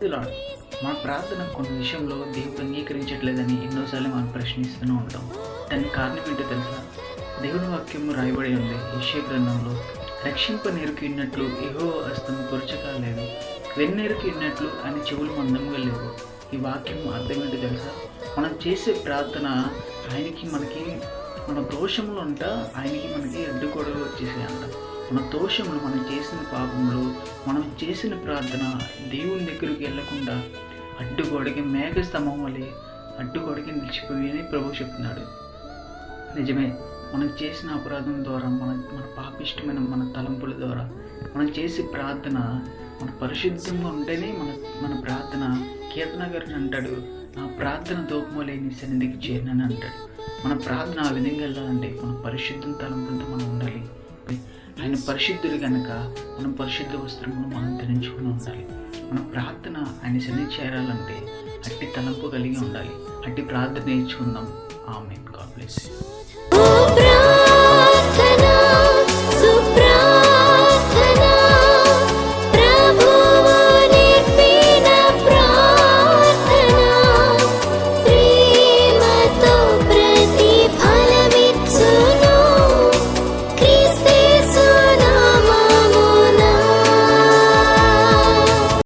ఇలా మన ప్రార్థన కొన్ని విషయంలో దేవుడు అంగీకరించట్లేదని ఎన్నోసార్లు మనం ప్రశ్నిస్తూనే ఉంటాం. దానికి కారణం ఏంటో తెలుసా? దేవుని వాక్యము రాయబడి ఉంది యెషయా గ్రంథంలో, రక్షింపనెరుకు విన్నట్లు యెహోవా హస్తము పొరచకాలేదు, వెన్నెరుకు విన్నట్లు ఆయన చెవులు మందంగా లేవు. ఈ వాక్యం అర్థం ఏంటో తెలుసా? మనం చేసే ప్రార్థన ఆయనకి మనకి మన దోషంలో ఉంటా ఆయనకి మనకి అడ్డుగోడలు వచ్చేసాయంట. మన దోషములు, మనం చేసిన పాపములు, మనం చేసిన ప్రార్థన దేవుని దగ్గరికి వెళ్ళకుండా అడ్డుగోడకి మేఘ స్తంభం వలె అడ్డుగోడకి నిలిచిపోయి అని ప్రభు చెప్తున్నాడు. నిజమే, మనం చేసిన అపరాధం ద్వారా, మన పాపిష్టమైన మన తలంపుల ద్వారా మనం చేసే ప్రార్థన మన పరిశుద్ధంగా ఉంటేనే మన ప్రార్థన. కీర్తనగారిని అంటాడు, నా ప్రార్థన దూపము లేని సన్నిధికి చేరినని అంటాడు. మన ప్రార్థన ఆ విధంగా వెళ్ళాలంటే మన పరిశుద్ధం తలంపులతో మనం ఉండాలి. ఆయన పరిశుద్ధుడు కనుక మనం పరిశుద్ధ వస్త్రమును మనం ధరించుకుని ఉండాలి. మన ప్రార్థన ఆయన సన్నిధి చేరాలంటే అట్టి తలంపు కలిగి ఉండాలి. అట్టి ప్రార్థన నేర్చుకుందాం. ఆమేన్. God bless you.